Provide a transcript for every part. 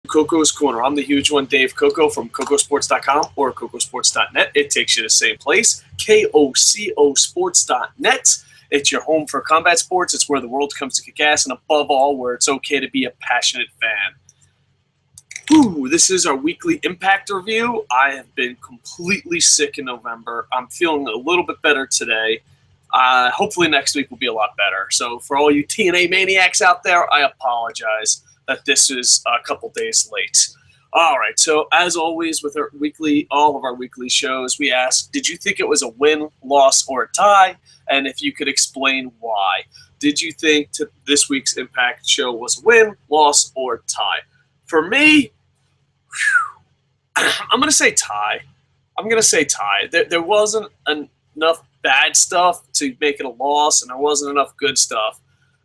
Koco's Corner. I'm the huge one, Dave Koco from Kocosports.com or Kocosports.net. It takes you to the same place, KOCOsports.net. It's your home for combat sports. It's where the world comes to kick ass, and above all, where it's okay to be a passionate fan. This is our weekly Impact review. I have been completely sick in November. I'm feeling a little bit better today. Hopefully next week will be a lot better. So for all you TNA maniacs out there, I apologize that this is a couple days late. All right, so as always with all of our weekly shows, we ask, did you think it was a win, loss, or a tie? And if you could explain why. Did you think this week's Impact show was a win, loss, or tie? For me, I'm going to say tie. There wasn't enough bad stuff to make it a loss, and there wasn't enough good stuff.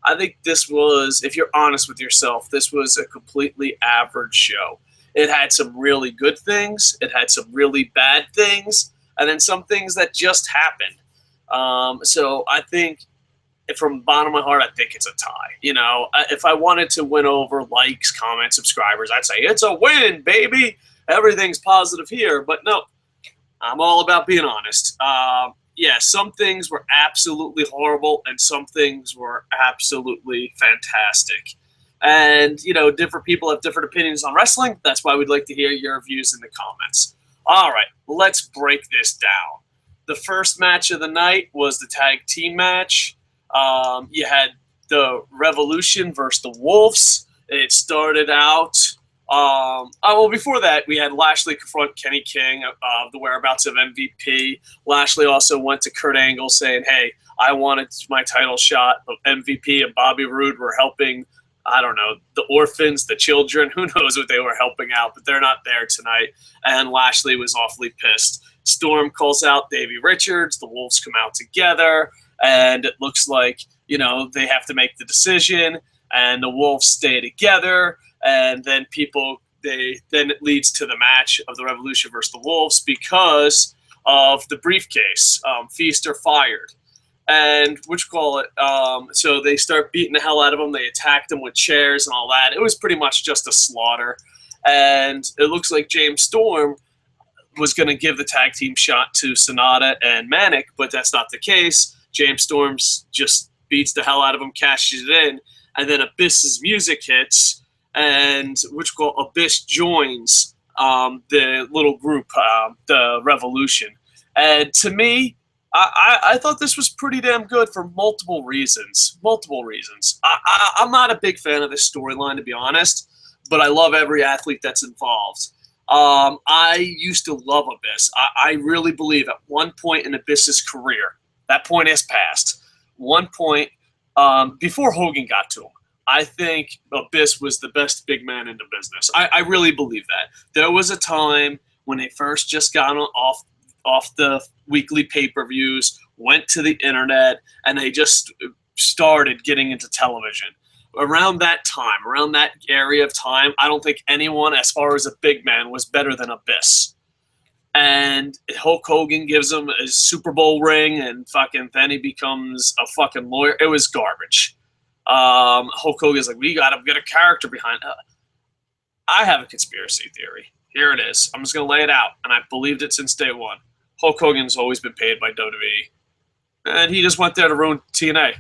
I think this was, if you're honest with yourself, this was a completely average show. It had some really good things, it had some really bad things, and then some things that just happened. So I think, from the bottom of my heart, I think it's a tie. You know, if I wanted to win over likes, comments, subscribers, I'd say it's a win, baby. Everything's positive here. But no, I'm all about being honest. Yeah, some things were absolutely horrible, and some things were absolutely fantastic. And, you know, different people have different opinions on wrestling. That's why we'd like to hear your views in the comments. All right, let's break this down. The first match of the night was the tag team match. You had the Revolution versus the Wolves. It started out. Before that, we had Lashley confront Kenny King of the whereabouts of MVP. Lashley also went to Kurt Angle saying, hey, I wanted my title shot. But MVP and Bobby Roode were helping, I don't know, the orphans, the children. Who knows what they were helping out, but they're not there tonight. And Lashley was awfully pissed. Storm calls out Davey Richards. The Wolves come out together. And it looks like, you know, they have to make the decision. And the Wolves stay together. And then then it leads to the match of the Revolution versus the Wolves because of the briefcase, Feast or Fired. And so they start beating the hell out of them. They attacked them with chairs and all that. It was pretty much just a slaughter. And it looks like James Storm was going to give the tag team shot to Sonata and Manic, but that's not the case. James Storm just beats the hell out of him, cashes it in, and then Abyss's music hits, and Abyss joins the little group, the Revolution. And to me, I thought this was pretty damn good for multiple reasons. I'm not a big fan of this storyline, to be honest, but I love every athlete that's involved. I used to love Abyss. I really believe at one point in Abyss's career, that point has passed. One point before Hogan got to him, I think Abyss was the best big man in the business. I really believe that. There was a time when they first just got off the weekly pay-per-views, went to the internet, and they just started getting into television. Around that area of time, I don't think anyone, as far as a big man, was better than Abyss. And Hulk Hogan gives him a Super Bowl ring, and then he becomes a fucking lawyer. It was garbage. Hulk Hogan's like, we gotta get a character behind it. I have a conspiracy theory. Here it is. I'm just gonna lay it out, and I've believed it since day one. Hulk Hogan's always been paid by WWE, and he just went there to ruin TNA.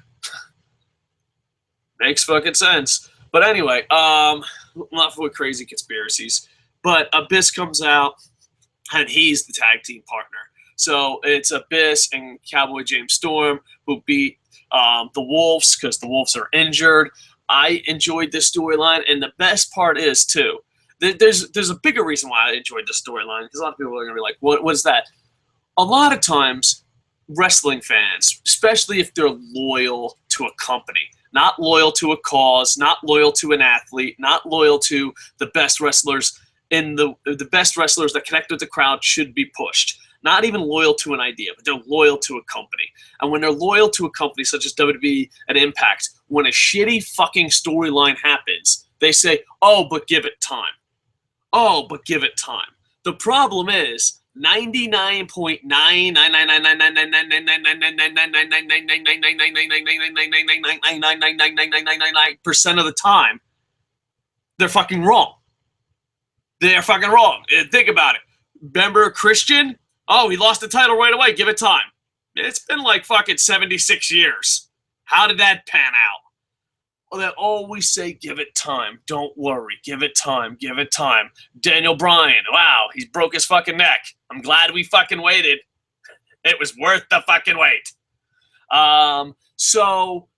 Makes fucking sense. But anyway, not for crazy conspiracies. But Abyss comes out, and he's the tag team partner. So it's Abyss and Cowboy James Storm who beat the Wolves because the Wolves are injured. I enjoyed this storyline, and the best part is, too, there's a bigger reason why I enjoyed this storyline, because a lot of people are going to be like, what is that? A lot of times, wrestling fans, especially if they're loyal to a company, not loyal to a cause, not loyal to an athlete, not loyal to the best wrestlers the best wrestlers that connect with the crowd should be pushed. Not even loyal to an idea, but they're loyal to a company. And when they're loyal to a company such as WWE and Impact, when a shitty fucking storyline happens, they say, oh, but give it time. Oh, but give it time. The problem is 99.9% of the time, they're fucking wrong. They're fucking wrong. Think about it. Remember Christian? Oh, he lost the title right away. Give it time. It's been like fucking 76 years. How did that pan out? Well, they always say, give it time. Don't worry. Give it time. Give it time. Daniel Bryan, wow, he broke his fucking neck. I'm glad we fucking waited. It was worth the fucking wait. So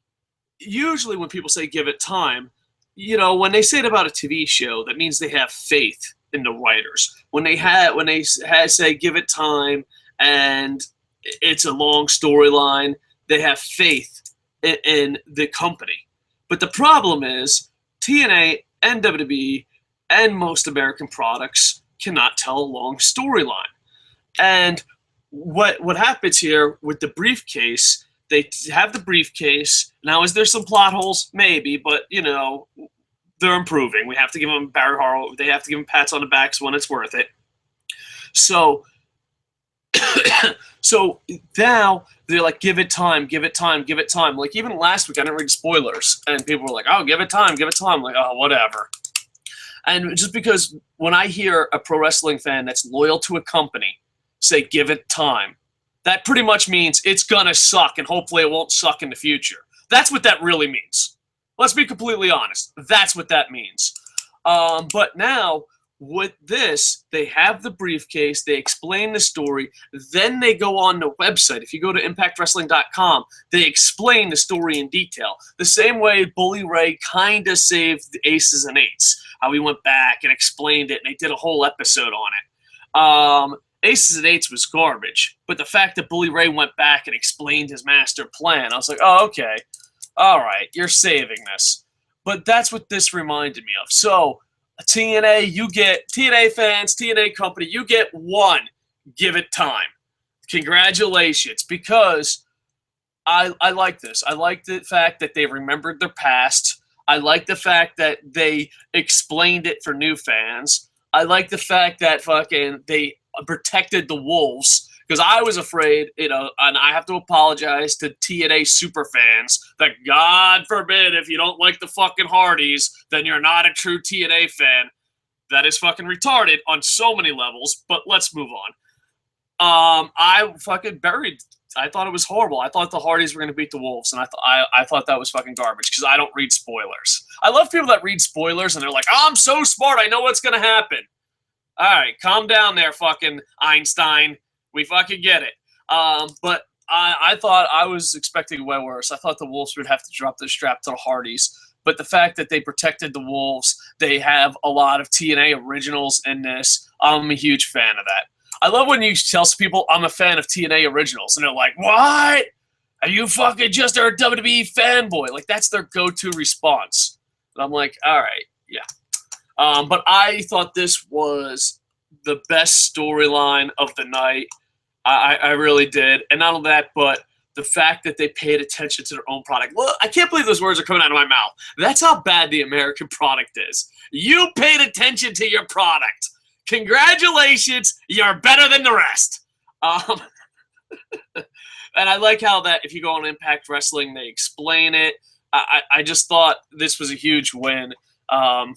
usually when people say give it time, you know, when they say it about a TV show, that means they have faith in the writers. When they say give it time and it's a long storyline, they have faith in the company. But the problem is TNA and WWE and most American products cannot tell a long storyline. And what happens here with the briefcase, they have the briefcase. Now, is there some plot holes? Maybe, but, you know, they're improving. We have to give them Barry Harlow. They have to give them pats on the backs when it's worth it. So, so now they're like, give it time, give it time, give it time. Like, even last week, I didn't read spoilers, and people were like, oh, give it time, give it time. I'm like, oh, whatever. And just because when I hear a pro wrestling fan that's loyal to a company say, give it time, that pretty much means it's going to suck, and hopefully it won't suck in the future. That's what that really means. Let's be completely honest. That's what that means. But now, with this, they have the briefcase, they explain the story, then they go on the website. If you go to ImpactWrestling.com, they explain the story in detail. The same way Bully Ray kind of saved the Aces and Eights, how he went back and explained it, and they did a whole episode on it. Aces and Eights was garbage, but the fact that Bully Ray went back and explained his master plan, I was like, oh, okay. All right, you're saving this. But that's what this reminded me of. So, TNA, you get, TNA fans, TNA company, you get one. Give it time. Congratulations, because I like this. I like the fact that they remembered their past. I like the fact that they explained it for new fans. I like the fact that fucking they protected the Wolves, because I was afraid, you know, and I have to apologize to TNA super fans that, God forbid, if you don't like the fucking Hardys, then you're not a true TNA fan. That is fucking retarded on so many levels, but let's move on. I fucking buried. I thought it was horrible. I thought the Hardys were going to beat the Wolves, and I thought that was fucking garbage, because I don't read spoilers. I love people that read spoilers, and they're like, oh, I'm so smart, I know what's going to happen. All right, calm down there, fucking Einstein. We fucking get it. But I thought I was expecting way worse. I thought the Wolves would have to drop the strap to the Hardys. But the fact that they protected the Wolves, they have a lot of TNA originals in this. I'm a huge fan of that. I love when you tell people I'm a fan of TNA originals, and they're like, what? Are you fucking just a WWE fanboy? Like, that's their go-to response. And I'm like, all right, yeah. But I thought this was the best storyline of the night. I really did. And not only that, but the fact that they paid attention to their own product. Well, I can't believe those words are coming out of my mouth. That's how bad the American product is. You paid attention to your product. Congratulations, you're better than the rest. And I like how that if you go on Impact Wrestling, they explain it. I just thought this was a huge win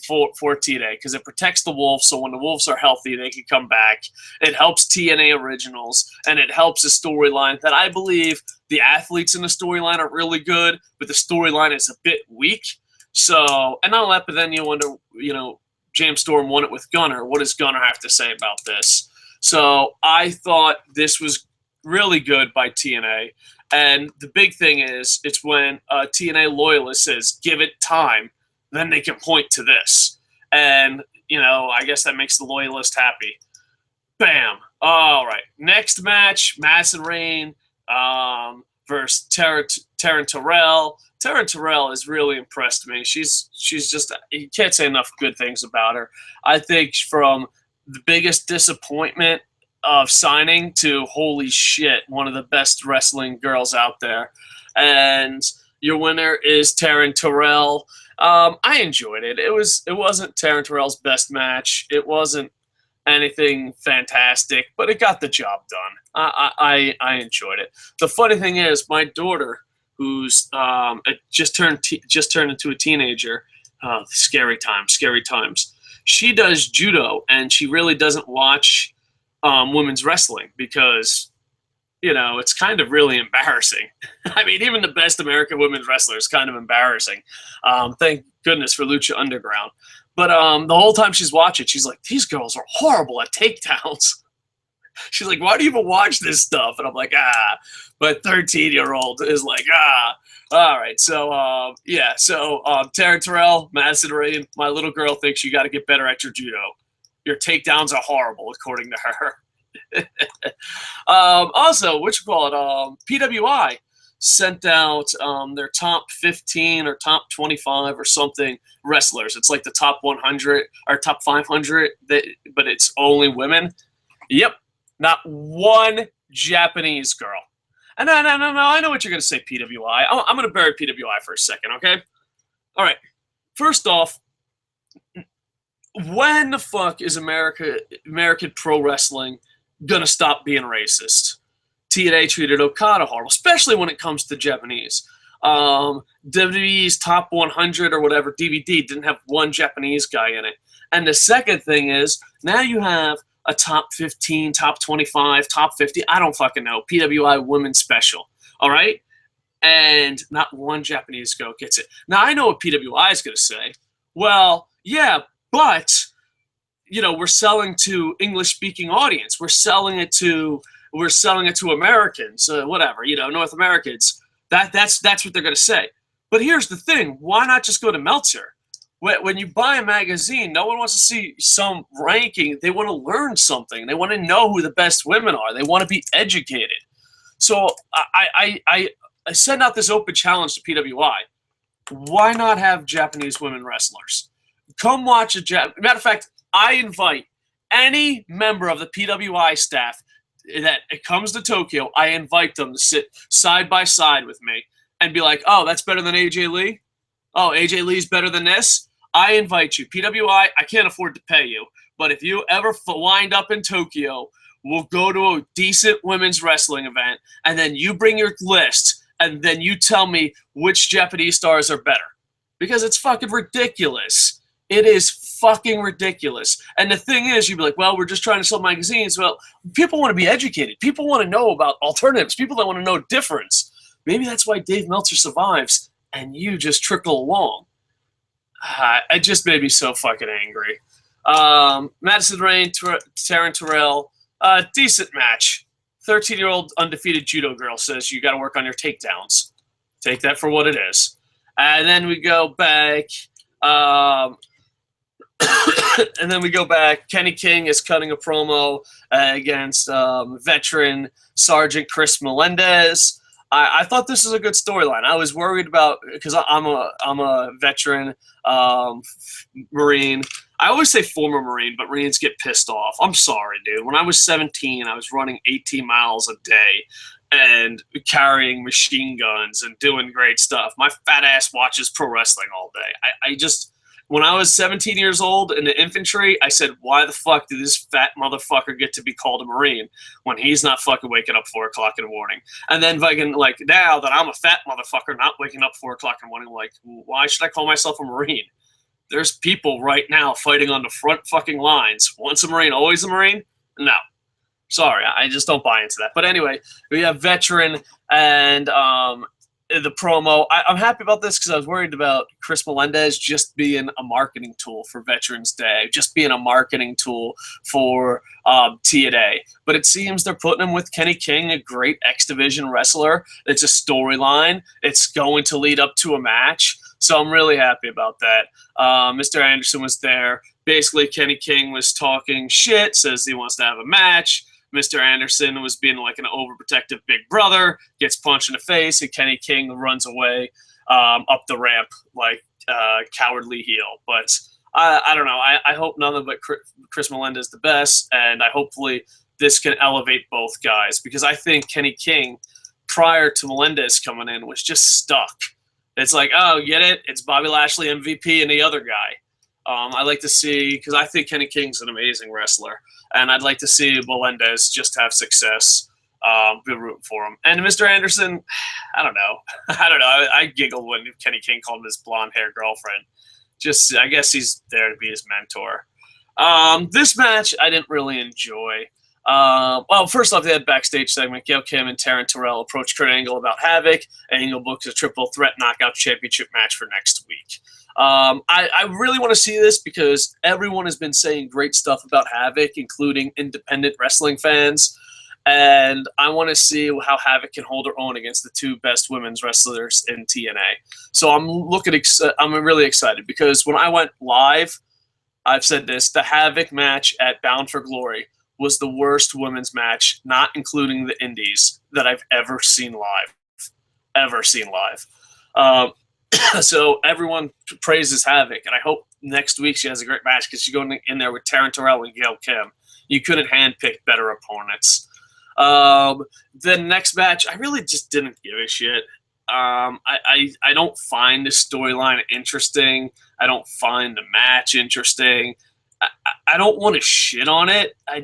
for TNA, because it protects the Wolves, so when the Wolves are healthy, they can come back. It helps TNA originals, and it helps the storyline that I believe the athletes in the storyline are really good, but the storyline is a bit weak. So, and not only that, but then you wonder, you know, James Storm won it with Gunner. What does Gunner have to say about this? So I thought this was really good by TNA. And the big thing is, it's when a TNA loyalist says, give it time, then they can point to this. And, you know, I guess that makes the loyalist happy. Bam. All right. Next match, Madison Rayne versus Taryn Terrell. Taryn Terrell has really impressed me. She's just, you can't say enough good things about her. I think from the biggest disappointment of signing to holy shit, one of the best wrestling girls out there. And your winner is Taryn Terrell. I enjoyed it. It wasn't Taryn Terrell's best match. It wasn't anything fantastic, but it got the job done. I enjoyed it. The funny thing is, my daughter, who's just turned into a teenager, scary times. she does judo, and she really doesn't watch women's wrestling because, you know, it's kind of really embarrassing. I mean, even the best American women's wrestler is kind of embarrassing. Thank goodness for Lucha Underground. But the whole time she's watching, she's like, these girls are horrible at takedowns. She's like, why do you even watch this stuff? And I'm like, But 13-year-old is like, All right. So, yeah. So, Taryn Terrell, Madison Rain, my little girl thinks you got to get better at your judo. Your takedowns are horrible, according to her. Also, PWI sent out their top 15 or top 25 or something wrestlers. It's like the top 100 or top 500, but it's only women. Yep. Not one Japanese girl. And no, I know what you're going to say, PWI. I'm going to bury PWI for a second, okay? All right. First off, when the fuck is American pro wrestling going to stop being racist? TNA treated Okada horrible, especially when it comes to Japanese. WWE's top 100 or whatever DVD didn't have one Japanese guy in it. And the second thing is, now you have a top 15, top 25, top 50, I don't fucking know, PWI women's special, all right? And not one Japanese girl gets it. Now, I know what PWI is going to say. Well, yeah, but, you know, we're selling to English-speaking audience. We're selling it to Americans, whatever, you know, North Americans. That's what they're going to say. But here's the thing. Why not just go to Meltzer? When you buy a magazine, no one wants to see some ranking. They want to learn something. They want to know who the best women are. They want to be educated. So I send out this open challenge to PWI. Why not have Japanese women wrestlers? Come watch matter of fact, I invite any member of the PWI staff that it comes to Tokyo, I invite them to sit side by side with me and be like, oh, that's better than AJ Lee? Oh, AJ Lee's better than this? I invite you. PWI, I can't afford to pay you, but if you ever wind up in Tokyo, we'll go to a decent women's wrestling event, and then you bring your list, and then you tell me which Japanese stars are better. Because it's fucking ridiculous. It is fucking ridiculous. And the thing is, you'd be like, well, we're just trying to sell magazines. Well, people want to be educated. People want to know about alternatives. People that want to know difference. Maybe that's why Dave Meltzer survives, and you just trickle along. It just made me so fucking angry. Madison Rain, Taryn Terrell, decent match. 13-year-old undefeated judo girl says you got to work on your takedowns. Take that for what it is. And then we go back. Kenny King is cutting a promo against veteran Sergeant Chris Melendez. I thought this was a good storyline. I was worried about, because I'm a veteran Marine. I always say former Marine, but Marines get pissed off. I'm sorry, dude. When I was 17, I was running 18 miles a day and carrying machine guns and doing great stuff. My fat ass watches pro wrestling all day. When I was 17 years old in the infantry, I said, why the fuck did this fat motherfucker get to be called a Marine when he's not fucking waking up 4 o'clock in the morning? And then fucking, like, now that I'm a fat motherfucker not waking up 4 o'clock in the morning, I'm like, why should I call myself a Marine? There's people right now fighting on the front fucking lines. Once a Marine, always a Marine? No. Sorry, I just don't buy into that. But anyway, we have veteran and the promo. I'm happy about this because I was worried about Chris Melendez just being a marketing tool for Veterans Day, just being a marketing tool for TNA. But it seems they're putting him with Kenny King, a great X Division wrestler. It's a storyline. It's going to lead up to a match. So I'm really happy about that. Mr. Anderson was there. Basically, Kenny King was talking shit, says he wants to have a match. Mr. Anderson was being like an overprotective big brother, gets punched in the face, and Kenny King runs away up the ramp like cowardly heel. But I don't know. I hope nothing but Chris Melendez the best, and hopefully this can elevate both guys, because I think Kenny King, prior to Melendez coming in, was just stuck. It's like, oh, get it? It's Bobby Lashley MVP and the other guy. I'd like to see, because I think Kenny King's an amazing wrestler, and I'd like to see Melendez just have success. Be rooting for him. And Mr. Anderson, I don't know. I giggled when Kenny King called him his blonde-haired girlfriend. I guess he's there to be his mentor. This match I didn't really enjoy. Well, first off, they had backstage segment. Gail Kim and Taryn Terrell approached Kurt Angle about Havoc. Angle books a triple threat knockout championship match for next week. I really want to see this because everyone has been saying great stuff about Havoc, including independent wrestling fans. And I want to see how Havoc can hold her own against the two best women's wrestlers in TNA. So I'm really excited because when I went live, I've said this, the Havoc match at Bound for Glory was the worst women's match, not including the Indies, that I've ever seen live. So everyone praises Havoc, and I hope next week she has a great match because she's going in there with Taryn Terrell and Gail Kim. You couldn't handpick better opponents. The next match, I really just didn't give a shit. I don't find the storyline interesting. I don't find the match interesting. I don't want to shit on it. I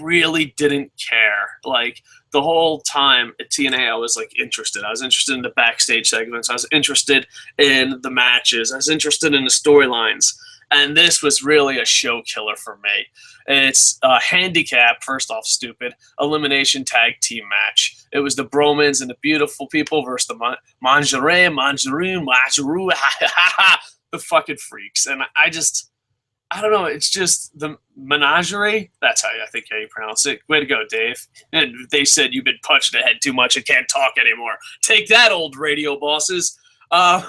really didn't care. Like, the whole time at TNA, I was, like, interested. I was interested in the backstage segments. I was interested in the matches. I was interested in the storylines. And this was really a show killer for me. It's a Handicap, first off, stupid, elimination tag team match. It was the Bromans and the Beautiful People versus the Manjare, the fucking freaks. And I don't know, it's just the menagerie. That's how I think how you pronounce it. Way to go, Dave. And they said you've been punched in the head too much and can't talk anymore. Take that, old radio bosses. I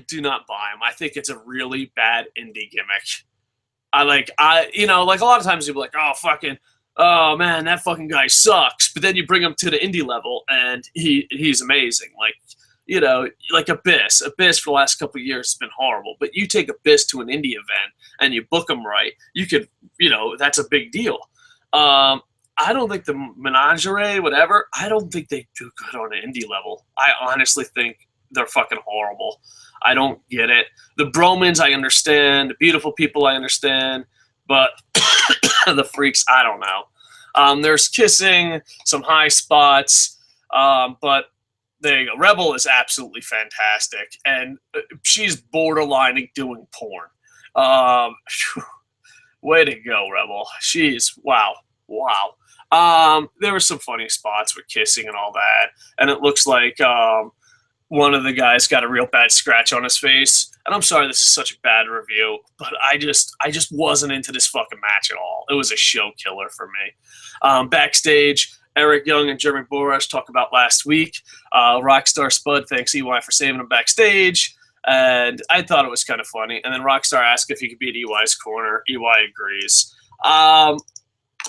do not buy him. I think it's a really bad indie gimmick. A lot of times you'll be like, oh man, that fucking guy sucks. But then you bring him to the indie level and he's amazing. Like Abyss. Abyss for the last couple of years has been horrible. But you take Abyss to an indie event and you book them right, you could, that's a big deal. I don't think the Menagerie, whatever, I don't think they do good on an indie level. I honestly think they're fucking horrible. I don't get it. The Bromans, I understand. The Beautiful People, I understand. But the freaks, I don't know. There's kissing, some high spots, but there you go. Rebel is absolutely fantastic, and she's borderline doing porn. Way to go, Rebel. Wow. There were some funny spots with kissing and all that, and it looks like one of the guys got a real bad scratch on his face. And I'm sorry this is such a bad review, but I just wasn't into this fucking match at all. It was a show killer for me. Backstage, Eric Young and Jeremy Borash talk about last week. Rockstar Spud thanks EY for saving him backstage. And I thought it was kind of funny. And then Rockstar asked if he could be at EY's corner. EY agrees.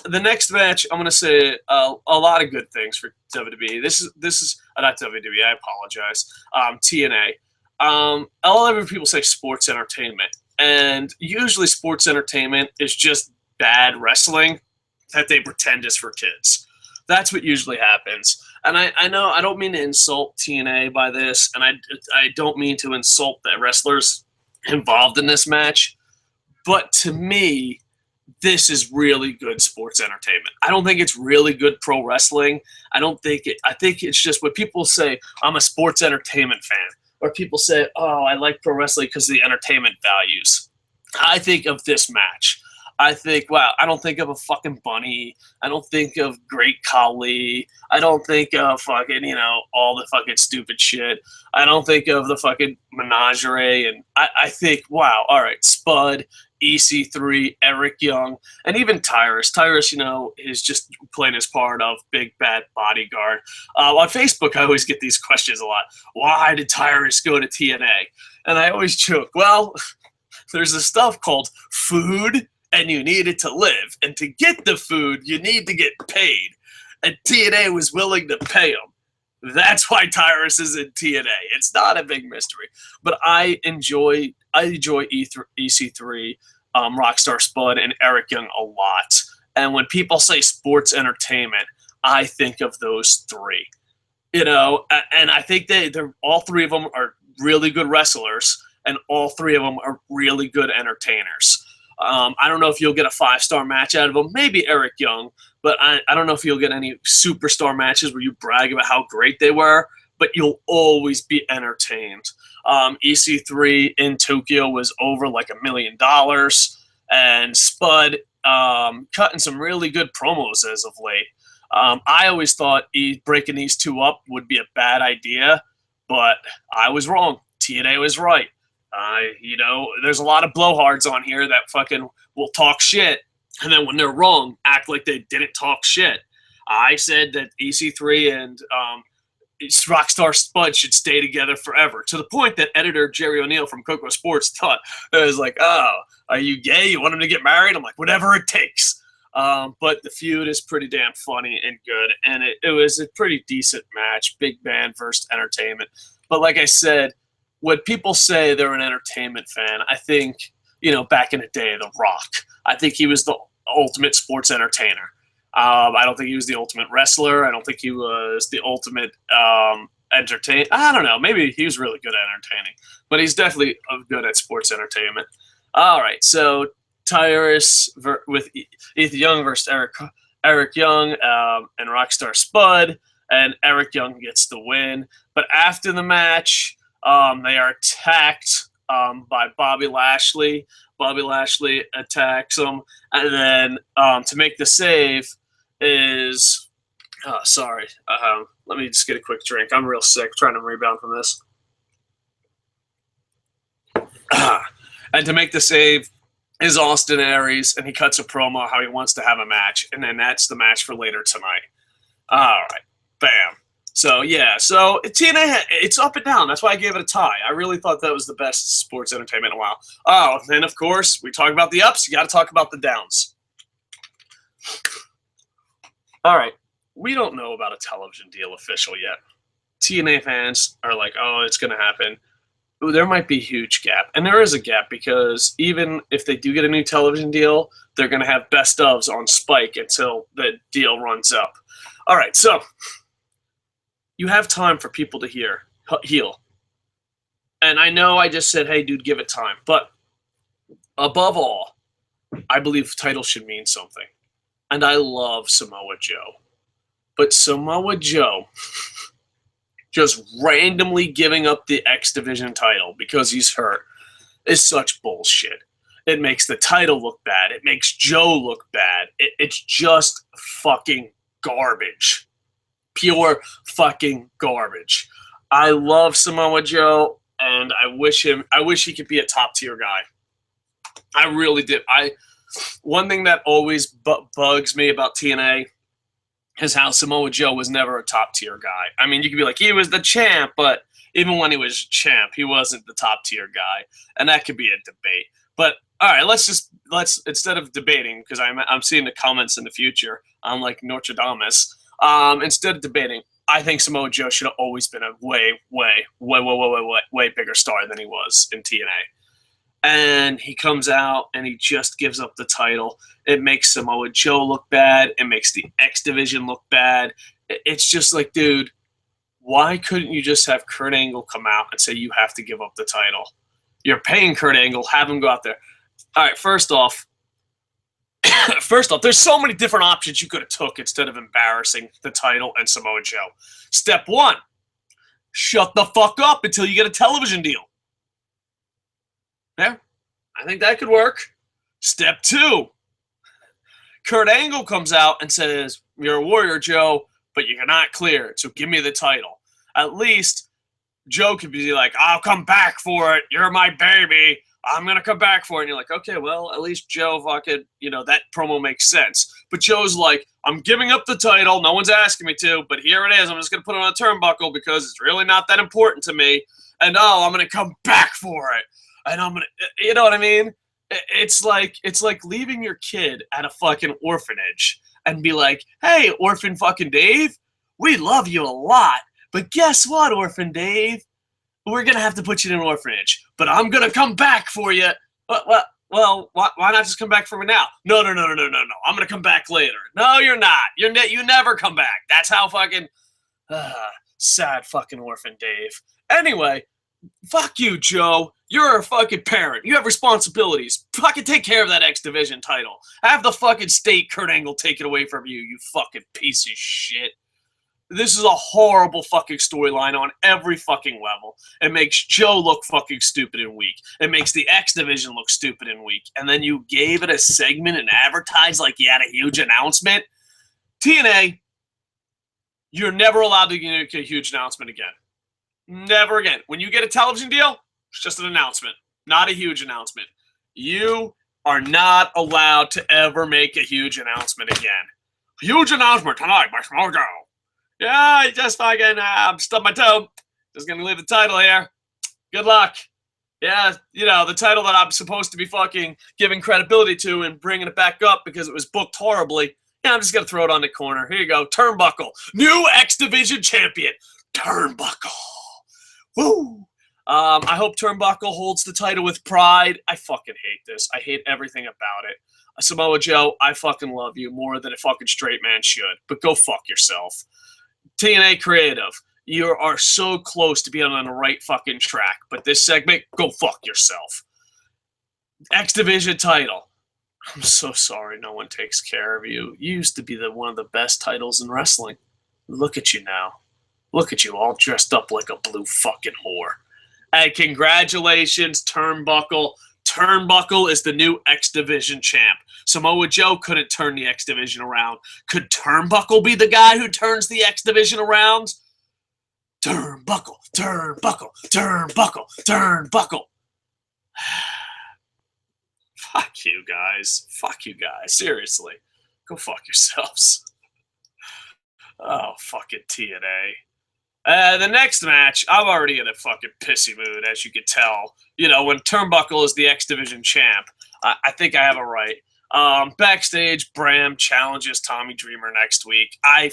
The next match, I'm going to say a lot of good things for WWE. This is not WWE, I apologize. TNA. A lot of people say sports entertainment. And usually sports entertainment is just bad wrestling that they pretend is for kids. That's what usually happens. And I know I don't mean to insult TNA by this, and I don't mean to insult the wrestlers involved in this match, but to me, this is really good sports entertainment. I don't think it's really good pro wrestling. I think it's just what people say, I'm a sports entertainment fan. Or people say, oh, I like pro wrestling because of the entertainment values. I think of this match. I think, wow, I don't think of a fucking bunny. I don't think of Great Khali. I don't think of fucking, all the fucking stupid shit. I don't think of the fucking menagerie. And I think, wow, all right, Spud, EC3, Eric Young, and even Tyrus. Tyrus, is just playing his part of Big Bad Bodyguard. On Facebook, I always get these questions a lot. Why did Tyrus go to TNA? And I always joke, well, there's this stuff called food, and you need it to live. And to get the food, you need to get paid. And TNA was willing to pay him. That's why Tyrus is in TNA. It's not a big mystery. But I enjoy EC3, Rockstar Spud, and Eric Young a lot. And when people say sports entertainment, I think of those three. And I think they're all three of them are really good wrestlers, and all three of them are really good entertainers. I don't know if you'll get a 5-star match out of them. Maybe Eric Young, but I don't know if you'll get any superstar matches where you brag about how great they were. but you'll always be entertained. EC3 in Tokyo was over like $1 million, and Spud cutting some really good promos as of late. I always thought breaking these two up would be a bad idea, but I was wrong. TNA was right. There's a lot of blowhards on here that fucking will talk shit, and then when they're wrong, act like they didn't talk shit. I said that EC3 and Rockstar Spud should stay together forever, to the point that editor Jerry O'Neill from Kocosports thought, it was like, oh, are you gay? You want him to get married? I'm like, whatever it takes. But the feud is pretty damn funny and good, and it was a pretty decent match, big band versus entertainment. But like I said, when people say they're an entertainment fan, I think, back in the day, The Rock, I think he was the ultimate sports entertainer. I don't think he was the ultimate wrestler. I don't think he was the ultimate entertainer. I don't know. Maybe he was really good at entertaining, but he's definitely good at sports entertainment. All right, so Tyrus with Ethan Young versus Eric Young and Rockstar Spud, and Eric Young gets the win. But after the match, they are attacked by Bobby Lashley. Bobby Lashley attacks him, and then to make the save is let me just get a quick drink. I'm real sick, trying to rebound from this. And to make the save is Austin Aries, and he cuts a promo how he wants to have a match, and then that's the match for later tonight. All right, bam. So TNA, it's up and down. That's why I gave it a tie. I really thought that was the best sports entertainment in a while. Oh, and of course, we talk about the ups. You got to talk about the downs. All right, we don't know about a television deal official yet. TNA fans are like, oh, it's going to happen. Ooh, there might be a huge gap. And there is a gap because even if they do get a new television deal, they're going to have best ofs on Spike until the deal runs up. All right, so you have time for people to heal. And I know I just said, hey, dude, give it time. But above all, I believe titles should mean something. And I love Samoa Joe. But Samoa Joe just randomly giving up the X Division title because he's hurt is such bullshit. It makes the title look bad. It makes Joe look bad. It's just fucking garbage. Pure fucking garbage. I love Samoa Joe, and I wish he could be a top tier guy. I really did. One thing that always bugs me about TNA is how Samoa Joe was never a top tier guy. I mean, you could be like, he was the champ, but even when he was champ, he wasn't the top tier guy, and that could be a debate. But all right, let's instead of debating, because I'm seeing the comments in the future, I'm like Nostradamus. Instead of debating, I think Samoa Joe should have always been a way bigger star than he was in TNA. And he comes out and he just gives up the title. It makes Samoa Joe look bad. It makes the X Division look bad. It's just like, dude, why couldn't you just have Kurt Angle come out and say you have to give up the title? You're paying Kurt Angle, have him go out there. All right, first off, there's so many different options you could have took instead of embarrassing the title and Samoa Joe. Step one, shut the fuck up until you get a television deal. Yeah, I think that could work. Step two, Kurt Angle comes out and says, you're a warrior, Joe, but you're not cleared, so give me the title. At least Joe could be like, I'll come back for it. You're my baby. I'm going to come back for it. And you're like, okay, well, at least Joe fucking, that promo makes sense. But Joe's like, I'm giving up the title. No one's asking me to, but here it is. I'm just going to put it on a turnbuckle because it's really not that important to me. And I'm going to come back for it. And I'm going to, you know what I mean? It's like leaving your kid at a fucking orphanage and be like, hey, Orphan fucking Dave, we love you a lot. But guess what, Orphan Dave? We're going to have to put you in an orphanage, but I'm going to come back for you. Well, why not just come back for me now? No. I'm going to come back later. No, you're not. You never come back. That's how fucking sad fucking Orphan Dave. Anyway, fuck you, Joe. You're a fucking parent. You have responsibilities. Fucking take care of that X Division title. Have the fucking state Kurt Angle take it away from you, you fucking piece of shit. This is a horrible fucking storyline on every fucking level. It makes Joe look fucking stupid and weak. It makes the X Division look stupid and weak. And then you gave it a segment and advertised like you had a huge announcement. TNA, you're never allowed to get a huge announcement again. Never again. When you get a television deal, it's just an announcement, not a huge announcement. You are not allowed to ever make a huge announcement again. Huge announcement tonight by Samoa Joe. Yeah, I just fucking stubbed my toe. Just gonna leave the title here. Good luck. Yeah, you know, the title that I'm supposed to be fucking giving credibility to and bringing it back up because it was booked horribly. Yeah, I'm just gonna throw it on the corner. Here you go. Turnbuckle. New X Division champion. Turnbuckle. Woo! I hope Turnbuckle holds the title with pride. I fucking hate this. I hate everything about it. Samoa Joe, I fucking love you more than a fucking straight man should. But go fuck yourself. TNA Creative, you are so close to being on the right fucking track. But this segment, go fuck yourself. X Division title. I'm so sorry no one takes care of you. You used to be one of the best titles in wrestling. Look at you now. Look at you all dressed up like a blue fucking whore. And congratulations, Turnbuckle. Turnbuckle is the new X Division champ. Samoa Joe couldn't turn the X Division around. Could Turnbuckle be the guy who turns the X Division around? Turnbuckle, Turnbuckle, Turnbuckle, Turnbuckle. Fuck you guys. Fuck you guys. Seriously. Go fuck yourselves. Oh, fucking TNA. The next match, I'm already in a fucking pissy mood, as you can tell. You know, when Turnbuckle is the X Division champ, I think I have it right. Backstage, Bram challenges Tommy Dreamer next week. I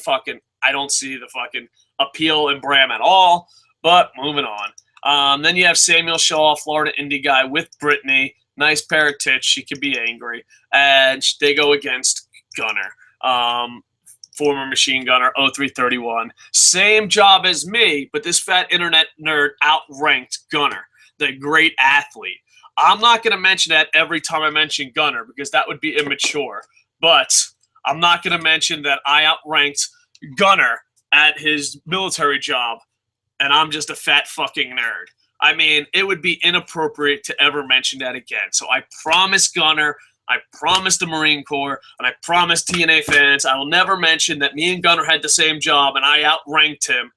don't see the fucking appeal in Bram at all, but moving on. Then you have Samuel Shaw, Florida indie guy, with Brittany. Nice pair of tits. She could be angry. And they go against Gunner. Former Machine Gunner, 0331. Same job as me, but this fat internet nerd outranked Gunner, the great athlete. I'm not going to mention that every time I mention Gunner because that would be immature. But I'm not going to mention that I outranked Gunner at his military job, and I'm just a fat fucking nerd. I mean, it would be inappropriate to ever mention that again. So I promise Gunner, I promised the Marine Corps, and I promised TNA fans I will never mention that me and Gunner had the same job and I outranked him.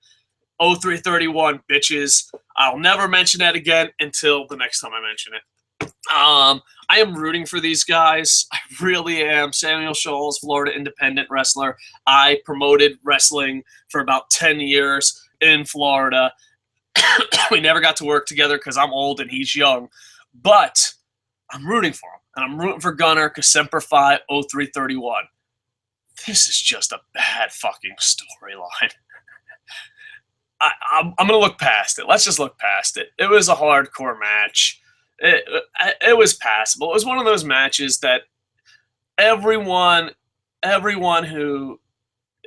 0331, bitches. I'll never mention that again until the next time I mention it. I am rooting for these guys. I really am. Samuel Shaw's Florida independent wrestler. I promoted wrestling for about 10 years in Florida. We never got to work together because I'm old and he's young. But I'm rooting for him. And I'm rooting for Gunner because Semper Fi 0331. This is just a bad fucking storyline. I'm going to look past it. Let's just look past it. It was a hardcore match. It was passable. It was one of those matches that everyone who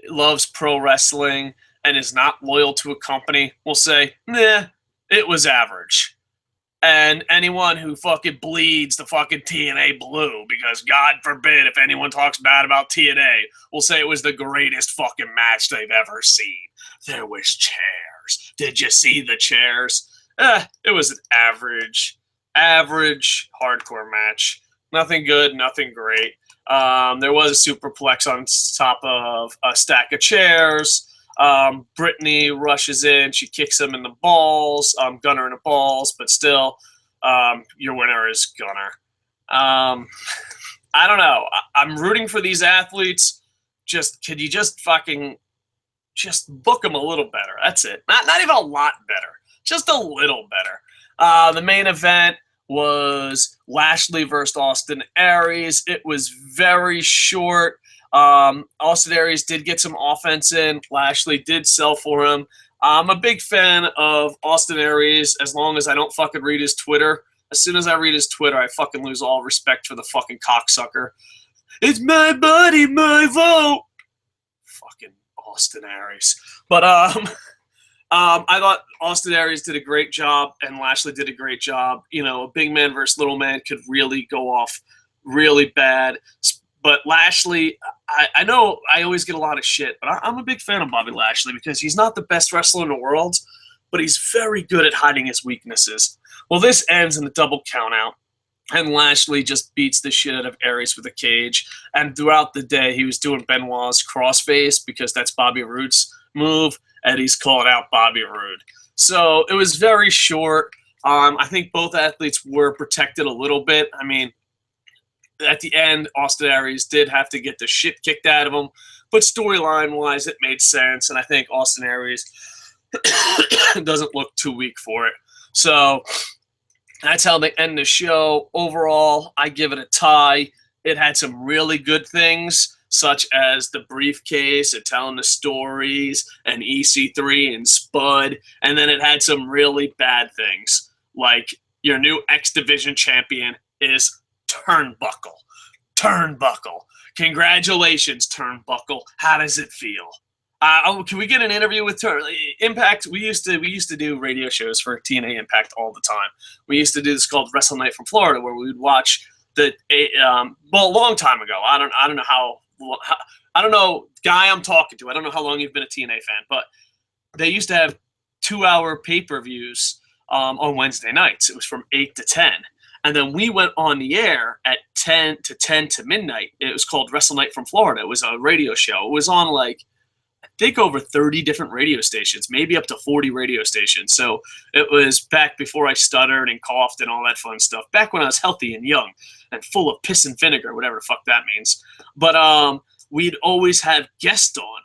loves pro wrestling and is not loyal to a company will say, nah, it was average. And anyone who fucking bleeds the fucking TNA blue, because God forbid if anyone talks bad about TNA, will say it was the greatest fucking match they've ever seen. There was chairs. Did you see the chairs? It was an average hardcore match. Nothing good, nothing great. There was a superplex on top of a stack of chairs. Brittany rushes in. She kicks him in the balls. Gunner in the balls, but still, your winner is Gunner. I don't know. I'm rooting for these athletes. Could you just book them a little better? That's it. Not even a lot better. Just a little better. The main event was Lashley versus Austin Aries. It was very short. Austin Aries did get some offense in. Lashley did sell for him. I'm a big fan of Austin Aries as long as I don't fucking read his Twitter. As soon as I read his Twitter, I fucking lose all respect for the fucking cocksucker. It's my body, my vote. Fucking Austin Aries. But I thought Austin Aries did a great job and Lashley did a great job. You know, a big man versus little man could really go off really bad. But Lashley, I know I always get a lot of shit, but I'm a big fan of Bobby Lashley because he's not the best wrestler in the world, but he's very good at hiding his weaknesses. Well, this ends in a double countout, and Lashley just beats the shit out of Aries with a cage. And throughout the day, he was doing Benoit's crossface because that's Bobby Roode's move, and he's calling out Bobby Roode. So it was very short. I think both athletes were protected a little bit. I mean, at the end, Austin Aries did have to get the shit kicked out of him, but storyline-wise, it made sense, and I think Austin Aries doesn't look too weak for it. So that's how they end the show. Overall, I give it a tie. It had some really good things, such as the briefcase and telling the stories and EC3 and Spud, and then it had some really bad things, like your new X Division champion is Turnbuckle. Turnbuckle. Congratulations, Turnbuckle. How does it feel? Can we get an interview with Impact? We used to do radio shows for TNA Impact all the time. We used to do this called Wrestle Night from Florida, where we would watch a long time ago. I don't know, guy I'm talking to. I don't know how long you've been a TNA fan, but they used to have 2-hour pay-per-views on Wednesday nights. It was from 8 to 10. And then we went on the air at 10 to midnight. It was called Wrestle Night from Florida. It was a radio show. It was on, like, I think over 30 different radio stations, maybe up to 40 radio stations. So it was back before I stuttered and coughed and all that fun stuff. Back when I was healthy and young and full of piss and vinegar, whatever the fuck that means. But we'd always have guests on.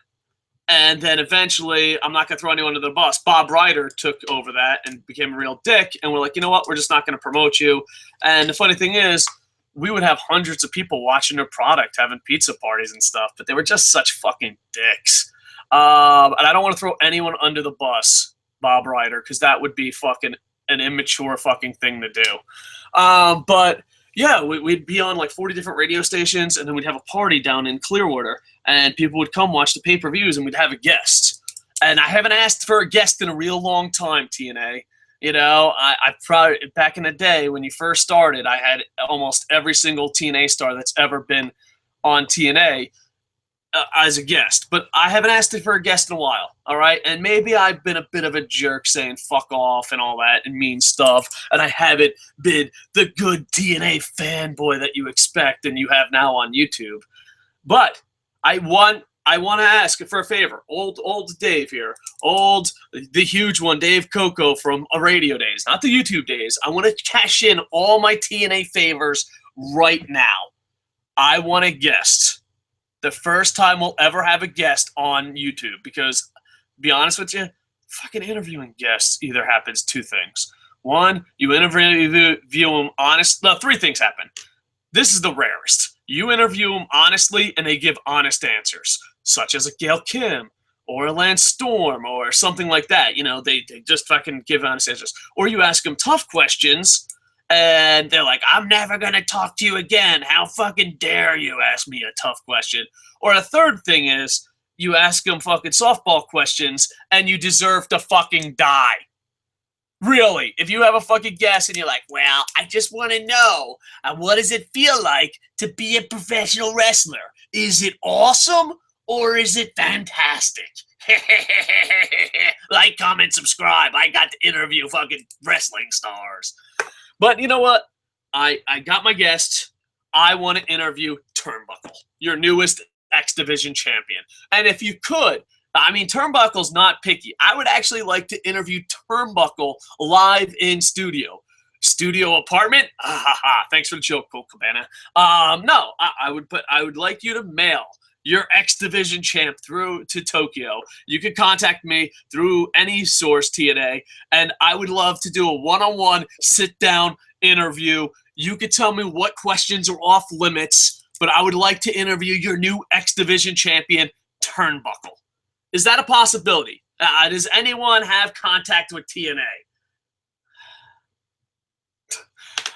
And then eventually, I'm not going to throw anyone under the bus, Bob Ryder took over that and became a real dick. And we're like, you know what? We're just not going to promote you. And the funny thing is, we would have hundreds of people watching their product, having pizza parties and stuff. But they were just such fucking dicks. And I don't want to throw anyone under the bus, Bob Ryder, because that would be fucking an immature fucking thing to do. But yeah, we'd be on like 40 different radio stations, and then we'd have a party down in Clearwater, and people would come watch the pay-per-views, and we'd have a guest. And I haven't asked for a guest in a real long time, TNA. You know, I probably, back in the day when you first started, I had almost every single TNA star that's ever been on TNA as a guest, but I haven't asked for a guest in a while, all right? And maybe I've been a bit of a jerk saying fuck off and all that and mean stuff, and I haven't been the good TNA fanboy that you expect and you have now on YouTube. But I want to ask for a favor. Old Dave here. The huge one, Dave Koco from radio days, not the YouTube days. I want to cash in all my TNA favors right now. I want a guest. The first time we'll ever have a guest on YouTube, because, to be honest with you, fucking interviewing guests either happens two things. One, you interview them honest. No, three things happen. This is the rarest. You interview them honestly, and they give honest answers, such as a Gail Kim or a Lance Storm or something like that. You know, they just fucking give honest answers. Or you ask them tough questions, and they're like, I'm never going to talk to you again. How fucking dare you ask me a tough question? Or a third thing is, you ask them fucking softball questions, and you deserve to fucking die. Really, if you have a fucking guess and you're like, well, I just want to know, what does it feel like to be a professional wrestler? Is it awesome or is it fantastic? Like, comment, subscribe. I got to interview fucking wrestling stars. But you know what? I got my guest. I want to interview Turnbuckle, your newest X Division champion. And if you could, I mean, Turnbuckle's not picky. I would actually like to interview Turnbuckle live in studio. Studio apartment? Thanks for the joke, Colt Cabana. No, I would like you to mail your X Division champ through to Tokyo. You can contact me through any source, TNA, and I would love to do a one-on-one sit-down interview. You could tell me what questions are off limits, but I would like to interview your new X Division champion, Turnbuckle. Is that a possibility? Does anyone have contact with TNA?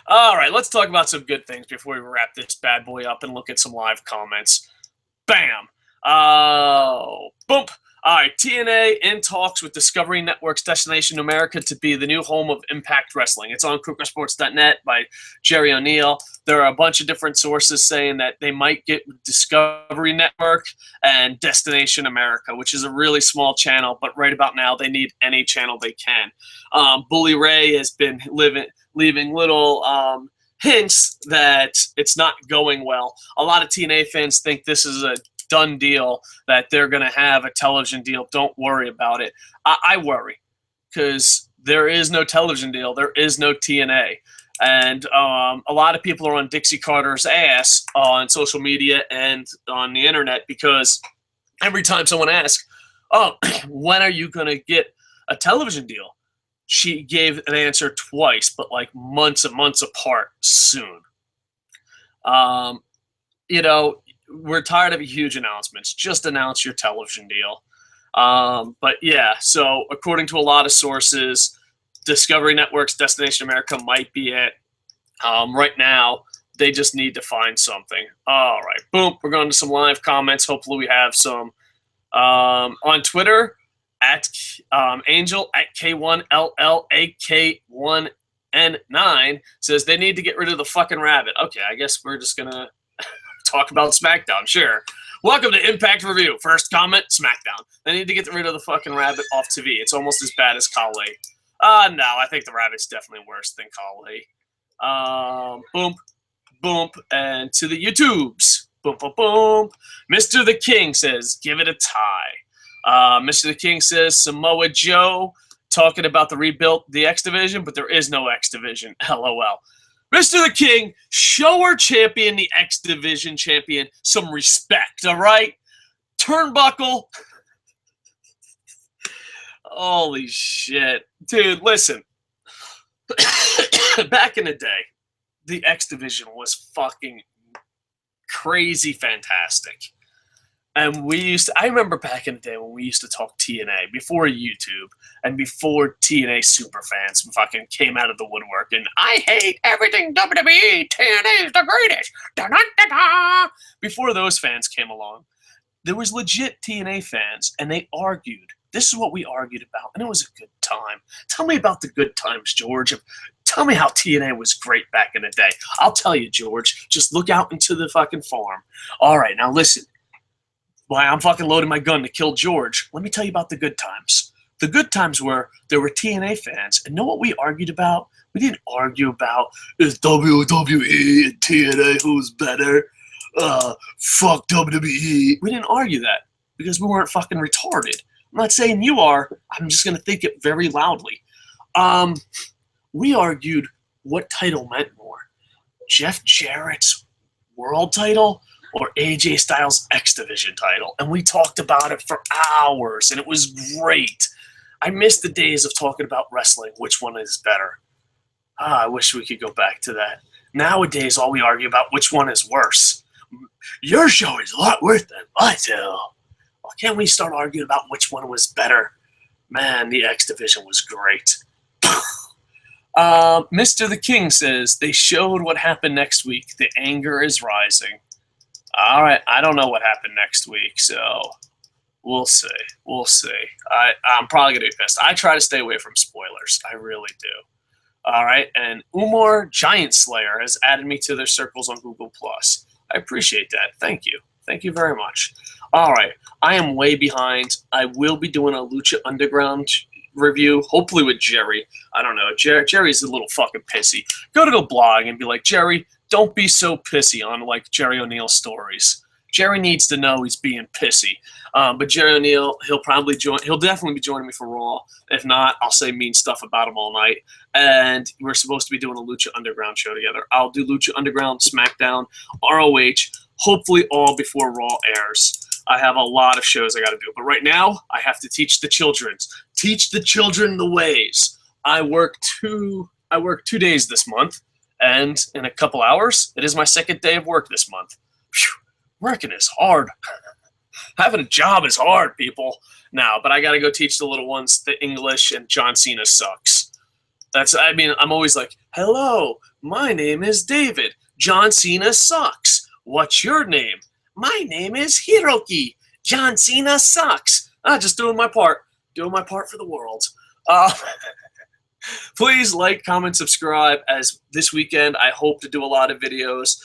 All right, let's talk about some good things before we wrap this bad boy up and look at some live comments. Bam. Boom. All right, TNA in talks with Discovery Network's Destination America to be the new home of Impact Wrestling. It's on Kocosports.net by Jerry O'Neill. there are a bunch of different sources saying that they might get Discovery Network and Destination America, which is a really small channel, but right about now they need any channel they can. Bully Ray has been leaving little hints that it's not going well. A lot of TNA fans think this is a done deal, that they're going to have a television deal. Don't worry about it. I worry because there is no television deal. There is no TNA. And a lot of people are on Dixie Carter's ass on social media and on the internet because every time someone asks, oh, when are you going to get a television deal? She gave an answer twice, but like months and months apart soon. You know, we're tired of huge announcements. Just announce your television deal. But yeah, so according to a lot of sources, Discovery Network's Destination America might be it. Right now, they just need to find something. All right, boom. We're going to some live comments. Hopefully we have some on Twitter at Angel at K1LLAK1N9 says they need to get rid of the fucking rabbit. Okay, I guess we're just going to talk about SmackDown, sure. Welcome to Impact Review. First comment, SmackDown. They need to get rid of the fucking rabbit off TV. It's almost as bad as Kali. No, I think the rabbit's definitely worse than Kali. Boom, boom, and to the YouTubes. Boom, boom, boom. Mr. The King says, give it a tie. Mr. The King says, Samoa Joe talking about the rebuilt the X Division, but there is no X Division. LOL. Mr. The King, show our champion, the X Division champion, some respect, all right? Turnbuckle. Holy shit. Dude, listen. Back in the day, the X Division was fucking crazy fantastic. And I remember back in the day when we used to talk TNA before YouTube and before TNA superfans fucking came out of the woodwork and I hate everything WWE. TNA is the greatest. Da-da-da-da. Before those fans came along, there was legit TNA fans and they argued. This is what we argued about, and it was a good time. Tell me about the good times, George. Tell me how TNA was great back in the day. I'll tell you, George. Just look out into the fucking farm. All right, now listen. Why I'm fucking loading my gun to kill George. Let me tell you about the good times. The good times were there were TNA fans, and know what we argued about? We didn't argue about is WWE and TNA who's better. Fuck WWE. We didn't argue that because we weren't fucking retarded. I'm not saying you are. I'm just going to think it very loudly. We argued what title meant more. Jeff Jarrett's world title or AJ Styles' X Division title. And we talked about it for hours, and it was great. I miss the days of talking about wrestling, which one is better. I wish we could go back to that. Nowadays, all we argue about which one is worse. Your show is a lot worse than my show. Why can't we start arguing about which one was better? Man, the X Division was great. Mr. The King says, they showed what happened next week. The anger is rising. All right, I don't know what happened next week, so we'll see. We'll see. I'm probably going to be pissed. I try to stay away from spoilers. I really do. All right, and Umar Giant Slayer has added me to their circles on Google+. I appreciate that. Thank you. Thank you very much. All right, I am way behind. I will be doing a Lucha Underground review, hopefully with Jerry. I don't know. Jerry's a little fucking pissy. Go to the blog and be like, Jerry, don't be so pissy on like Jerry O'Neill's stories. Jerry needs to know he's being pissy. But Jerry O'Neill, he'll probably join. He'll definitely be joining me for Raw. If not, I'll say mean stuff about him all night. And we're supposed to be doing a Lucha Underground show together. I'll do Lucha Underground, SmackDown, ROH, hopefully all before Raw airs. I have a lot of shows I got to do. But right now, I have to teach the children. Teach the children the ways. I work 2 days this month. And in a couple hours, it is my second day of work this month. Whew, working is hard. Having a job is hard, people. Now, but I got to go teach the little ones the English, and John Cena sucks. I'm always like, hello, my name is David. John Cena sucks. What's your name? My name is Hiroki. John Cena sucks. Just doing my part. Doing my part for the world. Please like, comment, subscribe. As this weekend, I hope to do a lot of videos.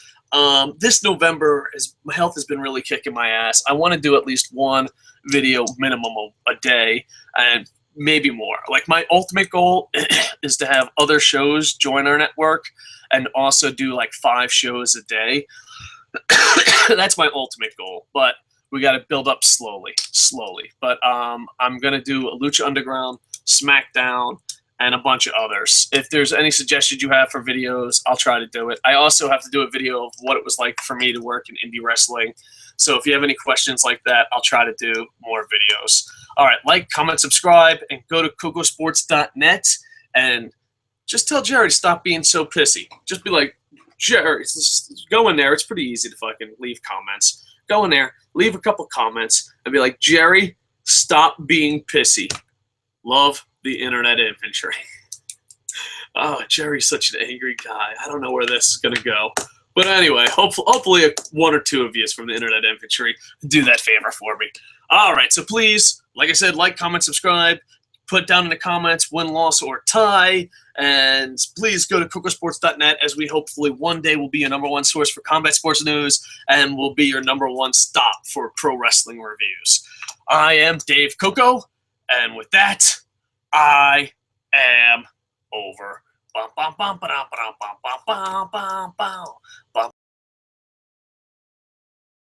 This November, my health has been really kicking my ass. I want to do at least one video minimum a day, and maybe more. Like, my ultimate goal is to have other shows join our network and also do like 5 shows a day. That's my ultimate goal, but we got to build up slowly. But I'm gonna do a Lucha Underground, SmackDown, and a bunch of others. If there's any suggestions you have for videos, I'll try to do it. I also have to do a video of what it was like for me to work in indie wrestling. So if you have any questions like that, I'll try to do more videos. All right, like, comment, subscribe, and go to Kocosports.net and just tell Jerry to stop being so pissy. Just be like, Jerry, just go in there. It's pretty easy to fucking leave comments. Go in there, leave a couple comments, and be like, Jerry, stop being pissy. Love, the Internet Infantry. Oh, Jerry's such an angry guy. I don't know where this is going to go. But anyway, hopefully 1 or 2 of you from the Internet Infantry do that favor for me. All right, so please, like I said, like, comment, subscribe. Put down in the comments win, loss, or tie. And please go to Kocosports.net, as we hopefully one day will be your #1 source for combat sports news and will be your #1 stop for pro wrestling reviews. I am Dave Koco, and with that, I am over. Bum, bum, bum, ba-dum, ba-dum, bum, bum, bum, bum, bum.